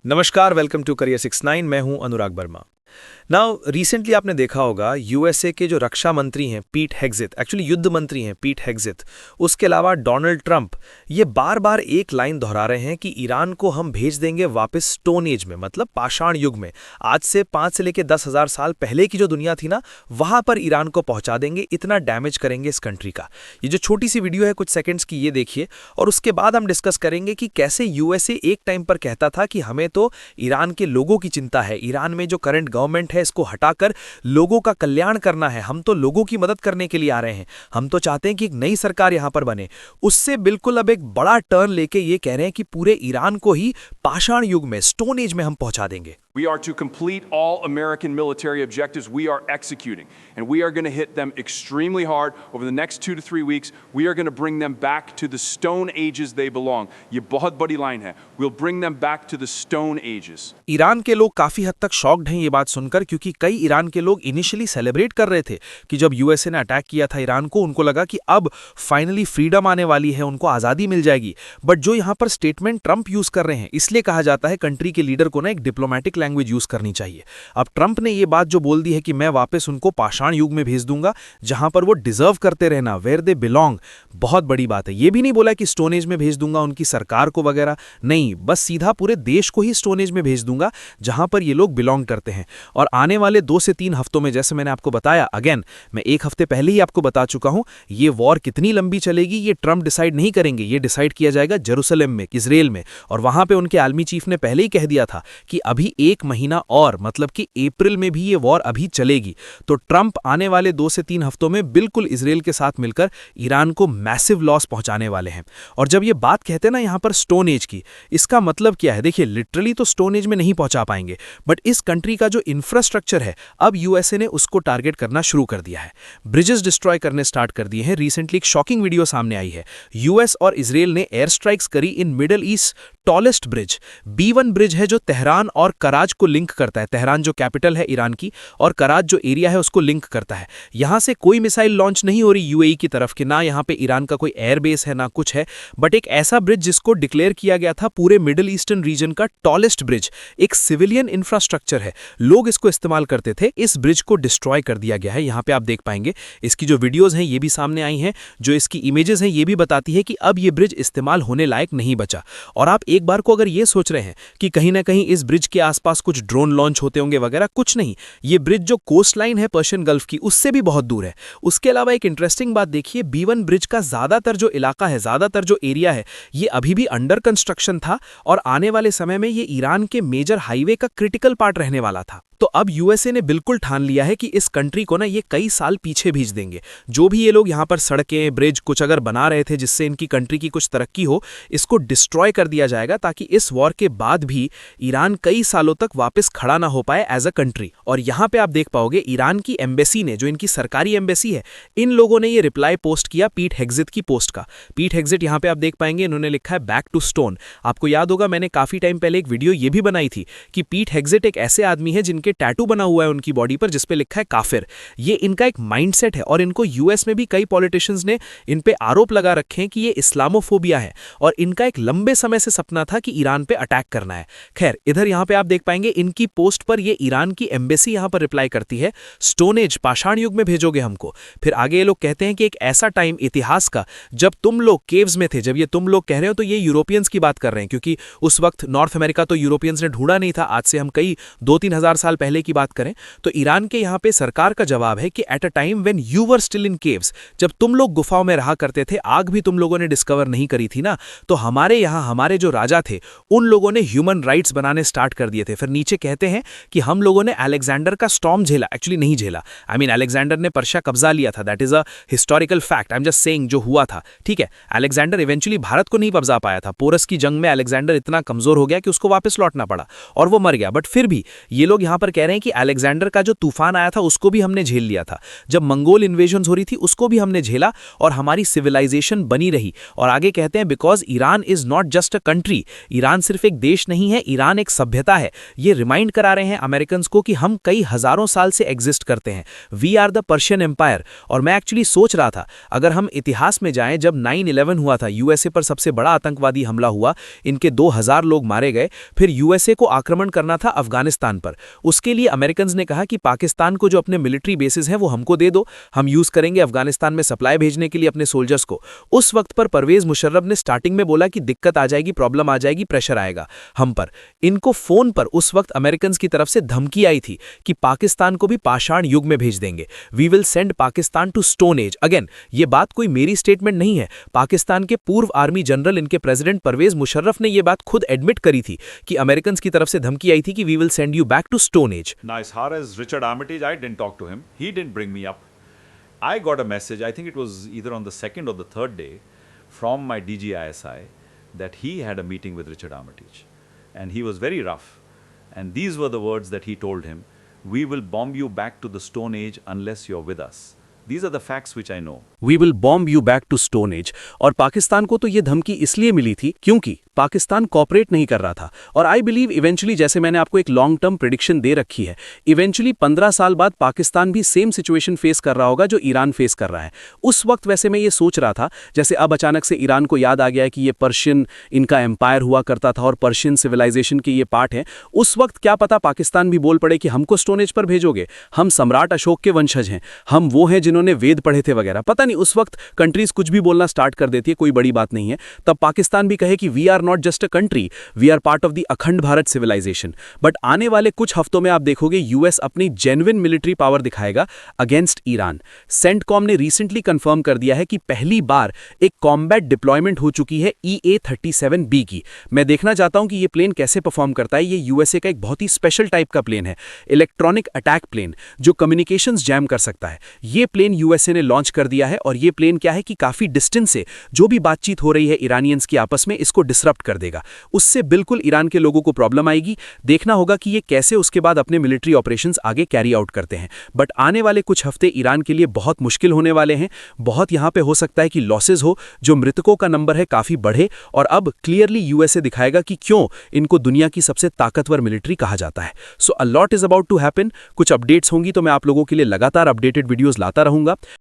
नमस्कार, welcome to career 69। मैं हूं अनुराग वर्मा। नाउ रिसेंटली आपने देखा होगा यूएसए के जो रक्षा मंत्री हैं पीट हेग्सेथ, एक्चुअली युद्ध मंत्री हैं पीट हेग्सेथ, उसके अलावा डोनाल्ड ट्रंप ये बार बार एक लाइन दोहरा रहे हैं कि ईरान को हम भेज देंगे वापस स्टोन एज में, मतलब पाषाण युग में। आज से 5 से लेकर 10,000 साल पहले की जो दुनिया थी ना, वहां पर ईरान को पहुंचा देंगे, इतना डैमेज करेंगे इस कंट्री का। ये जो छोटी सी वीडियो है कुछ सेकेंड्स की, ये देखिए, और उसके बाद हम डिस्कस करेंगे कि कैसे यूएसए एक टाइम पर कहता था कि हमें तो ईरान के लोगों की चिंता है, ईरान में जो करंट गवर्नमेंट है इसको हटाकर लोगों का कल्याण करना है, हम तो लोगों की मदद करने के लिए आ रहे हैं, हम तो चाहते हैं कि एक नई सरकार यहां पर बने। उससे बिल्कुल अब एक बड़ा टर्न लेके ये कह रहे हैं कि पूरे ईरान को ही पाषाण युग में, स्टोन एज में हम पहुंचा देंगे। We are to complete all American military objectives we are executing, and we are going to hit them extremely hard over the next 2 to 3 weeks. We are going to bring them back to the stone ages they belong. ये बहुत बड़ी line है। We'll bring them back to the stone ages. Iran के लोग काफी हद तक shocked हैं ये बात सुनकर, क्योंकि कई ईरान के लोग इनिशियली सेलिब्रेट कर रहे थे कि जब यूएसए ने अटैक किया था ईरान को, उनको लगा कि अब फाइनली फ्रीडम आने वाली है, उनको आजादी मिल जाएगी। बट जो यहाँ पर स्टेटमेंट ट्रंप यूज कर रहे हैं, इसलिए कहा जाता है कंट्री के लीडर को ना एक डिप्लोमेटिक लैंग्वेज यूज करनी चाहिए। अब ट्रंप ने ये बात जो बोल दी है कि मैं वापस उनको पाषाण युग में भेज दूंगा जहां पर वो डिजर्व करते रहना, वेयर दे बिलोंग, बहुत बड़ी बात है। ये भी नहीं बोला कि स्टोन एज में भेज दूंगा उनकी सरकार को वगैरह, नहीं, बस सीधा पूरे देश को ही स्टोन एज में भेज दूंगा जहां पर ये लोग बिलोंग करते हैं। और आने वाले 2 से 3 हफ्तों में, जैसे मैंने आपको बताया, अगेन मैं 1 हफ्ते पहले ही आपको बता चुका हूं, ये वॉर कितनी लंबी चलेगी ये ट्रंप डिसाइड नहीं करेंगे, ये डिसाइड किया जाएगा जेरूसलम में, इजराइल में। और वहां पे उनके आर्मी चीफ ने पहले ही कह दिया था कि अभी 1 महीना और, मतलब कि अप्रैल में भी ये वॉर अभी चलेगी। तो ट्रंप आने वाले 2 से 3 हफ्तों में बिल्कुल इजराइल के साथ मिलकर ईरान को मैसिव लॉस पहुंचाने वाले हैं। और जब ये बात कहते हैं ना यहां पर स्टोन एज की, इसका मतलब क्या है? देखिए, लिटरली तो स्टोन एज में नहीं पहुंचा पाएंगे, बट इस कंट्री का जो इंफ्रास्ट्रक्चर है, अब यूएसए ने उसको टारगेट करना शुरू कर दिया है। ब्रिजेस डिस्ट्रॉय करने स्टार्ट कर दिए हैं। रिसेंटली एक शॉकिंग वीडियो सामने आई है। यूएस और इजराइल ने एयर स्ट्राइक्स करी in middle east tallest bridge. B1 bridge है जो तेहरान और कराज को लिंक करता है। तेहरान जो कैपिटल है ईरान की, और कराज जो एरिया है उसको लिंक करता है। यहां से कोई मिसाइल लॉन्च नहीं हो रही यूएई की तरफ के, ना यहां पे ईरान का कोई एयरबेस है ना कुछ है, बट एक ऐसा ब्रिज जिसको डिक्लेयर किया गया था पूरे मिडिल ईस्टर्न रीजन का टॉलेस्ट ब्रिज, एक सिविलियन इंफ्रास्ट्रक्चर है, लोग इसको इस्तेमाल करते थे। इस ब्रिज को डिस्ट्रॉय कर दिया गया है। यहां पे आप देख पाएंगे इसकी जो वीडियोज हैं ये भी सामने आई हैं, जो इसकी इमेजेस हैं ये भी बताती है कि अब ये ब्रिज इस्तेमाल होने लायक नहीं बचा। और आप एक बार को अगर ये सोच रहे हैं कि कहीं ना कहीं इस ब्रिज के आसपास कुछ ड्रोन लॉन्च होते होंगे वगैरह, कुछ नहीं। ये ब्रिज जो कोस्ट लाइन है पर्शियन गल्फ की, उससे भी बहुत दूर है। उसके अलावा एक इंटरेस्टिंग बात देखिए, B1 ब्रिज का ज्यादातर जो इलाका है, ज्यादातर जो एरिया है, ये अभी भी अंडर कंस्ट्रक्शन था, और आने वाले समय में ये ईरान के मेजर हाईवे का क्रिटिकल पार्ट रहने वाला था। तो अब यूएसए ने बिल्कुल ठान लिया है कि इस कंट्री को ना ये कई साल पीछे भेज देंगे। जो भी ये लोग यहाँ पर सड़कें, ब्रिज कुछ अगर बना रहे थे जिससे इनकी कंट्री की कुछ तरक्की हो, इसको डिस्ट्रॉय कर दिया जाएगा, ताकि इस वॉर के बाद भी ईरान कई सालों तक वापस खड़ा ना हो पाए एज अ कंट्री। और यहाँ पे आप देख पाओगे ईरान की एम्बेसी ने, जो इनकी सरकारी एम्बेसी है, इन लोगों ने ये रिप्लाई पोस्ट किया पीट हेग्सेथ की पोस्ट का। पीट हेग्सेथ यहाँ पे आप देख पाएंगे, इन्होंने लिखा है बैक टू स्टोन। आपको याद होगा मैंने काफी टाइम पहले एक वीडियो ये भी बनाई थी कि पीट हेग्सेथ एक ऐसे आदमी है जिनके टैटू बना हुआ है उनकी बॉडी पर जिसपे लिखा है काफिर। ये इनका एक माइंडसेट है, और इनको यूएस में भी कई पॉलिटिशियंस ने इन पे आरोप लगा रखे हैं कि ये इस्लामोफोबिया है, और इनका एक लंबे समय से सपना था कि ईरान पे अटैक करना है। खैर, इधर यहां पे आप देख पाएंगे इनकी पोस्ट पर ये ईरान की एम्बेसी यहां पर रिप्लाई करती है, स्टोन एज, पाषाण युग में भेजोगे हमको। फिर आगे ये लोग कहते हैं कि एक ऐसा टाइम इतिहास का जब तुम लोग केव्स में थे। जब ये तुम लोग कह रहे हो तो ये यूरोपियंस की बात कर रहे हैं, क्योंकि उस वक्त नॉर्थ अमेरिका तो यूरोपियंस ने ढूंढा नहीं था। आज से हम कई 2-3 हजार साल पहले की बात करें तो ईरान के यहां पे सरकार का जवाब है कि at a time when you were still in caves, जब तुम लोग गुफाओं में रहा करते थे, आग भी तुम लोगों ने डिस्कवर नहीं करी थी ना, तो हमारे यहां हमारे जो राजा थे उन लोगों ने ह्यूमन राइट्स बनाने स्टार्ट कर दिए थे। फिर नीचे कहते हैं कि हम लोगों ने अलेक्जेंडर का स्टॉर्म झेला, एक्चुअली नहीं झेला, आई मीन अलेक्जेंडर ने पर्शिया कब्जा लिया था, that is a historical fact, I am just saying जो हुआ था, ठीक है। अलेक्जेंडर इवेंचुअली भारत को नहीं कब्जा पाया था। पोरस की जंग में अलेक्जेंडर इतना कमजोर हो गया कि उसको वापस लौटना पड़ा और वो मर गया। बट फिर भी ये लोग यहां पर कह रहे हैं कि अलेक्जेंडर का जो तूफान आया था उसको भी हमने झेल लिया था, जब मंगोल इन्वेजन्स हो रही थी उसको भी हमने झेला, और हमारी सिविलाइजेशन बनी रही। और आगे कहते हैं because Iran is not just a country, country. Iran सिर्फ एक देश नहीं है, ईरान एक सभ्यता है। ये रिमाइंड करा रहे हैं अमेरिकन को कि हम कई हजारों साल से एग्जिस्ट करते हैं। We are the Persian empire. और मैं एक्चुअली सोच रहा था, अगर हम इतिहास में जाएं, जब 9/11 हुआ था, यूएसए पर सबसे बड़ा आतंकवादी हमला हुआ, इनके 2000 लोग मारे गए, फिर यूएसए को आक्रमण करना था अफगानिस्तान पर। उसके लिए अमेरिकन ने कहा कि पाकिस्तान को जो अपने मिलिट्री बेसिस हैं वो हमको दे दो, हम यूज करेंगे अफगानिस्तान में सप्लाई भेजने के लिए अपने सोल्जर्स को। उस वक्त पर परवेज मुशर्रफ ने स्टार्टिंग में बोला कि दिक्कत आ जाएगी, प्रॉब्लम आ जाएगी, प्रेशर आएगा हम पर। इनको फोन पर उस वक्त अमेरिकन की तरफ से धमकी आई थी कि पाकिस्तान को भी पाषाण युग में भेज देंगे, we will send Pakistan to stone age. Again, ये बात कोई मेरी स्टेटमेंट नहीं है, पाकिस्तान के पूर्व आर्मी जनरल, इनके प्रेसिडेंट परवेज मुशर्रफ ने यह बात खुद एडमिट करी थी कि अमेरिकन की तरफ से धमकी आई थी कि we will send you back to stone age. Now, as far as Richard Armitage, I didn't talk to him. He didn't bring me up. I got a message, I think it was either on the second or the third day, from my DGISI that he had a meeting with Richard Armitage. And he was very rough. And these were the words that he told him: "We will bomb you back to the Stone Age unless you're with us." These are the facts which I know. We will bomb you back to stone age. और पाकिस्तान को तो ये धमकी इसलिए मिली थी क्योंकि Pakistan cooperate नहीं कर रहा था। और आई बिलीव इवेंचुअली, जैसे मैंने आपको एक लॉन्ग टर्म प्रिडिक्शन दे रखी है, इवेंचुअली 15 साल बाद पाकिस्तान भी सेम सिचुएशन फेस कर रहा होगा जो ईरान फेस कर रहा है। उस वक्त वैसे मैं ये सोच रहा था, जैसे अब अचानक से ईरान को याद आ गया है कि ये पर्शियन इनका एम्पायर हुआ करता था और पर्शियन सिविलाइजेशन के ये पार्ट हैं, उस वक्त क्या पता पाकिस्तान भी बोल पड़े कि हमको स्टोन एज पर भेजोगे, हम सम्राट अशोक के वंशज हैं, हम वो हैं जिन्होंने वेद पढ़े थे वगैरह। पता नहीं, उस वक्त कंट्रीज कुछ भी बोलना स्टार्ट कर देती है, कोई बड़ी बात नहीं है। तब पाकिस्तान भी कहे कि we are not just a country, we are part of the Akhand Bharat civilisation. But आने वाले कुछ हफ्तों में आप देखोगे यूएस अपनी जेन्युइन मिलिट्री पावर दिखाएगा अगेंस्ट ईरान। सेंटकॉम ने रिसेंटली कंफर्म कर दिया है कि पहली बार एक कॉम्बैट डिप्लॉयमेंट हो चुकी है EA-37B की। मैं देखना चाहता हूं कि ये प्लेन कैसे परफॉर्म करता है। ये यूएसए का एक बहुत ही स्पेशल टाइप का प्लेन है, इलेक्ट्रॉनिक अटैक प्लेन, जो कम्युनिकेशंस जैम कर सकता है। ये प्लेन यूएसए ने लॉन्च कर दिया है और ये प्लेन क्या है कि काफी डिस्टेंस से जो भी बातचीत हो रही है ईरानियंस की आपस में, इसको डिसरप्ट कर देगा। उससे बिल्कुल ईरान के लोगों को प्रॉब्लम आएगी। देखना होगा कि ये कैसे उसके बाद अपने मिलिट्री ऑपरेशंस आगे कैरी आउट करते हैं। बट आने वाले कुछ हफ्ते ईरान के लिए बहुत मुश्किल होने वाले हैं। बहुत यहां पे हो सकता है कि लॉसेज हो, जो मृतकों का नंबर है काफी बढ़े। और अब क्लियरली यूएसए दिखाएगा कि क्यों इनको दुनिया की सबसे ताकतवर मिलिट्री कहा जाता है। So a lot is about to happen. कुछ अपडेट्स होंगी तो मैं आप लोगों के लिए लगातार अपडेटेड वीडियोस लाता रहूंगा।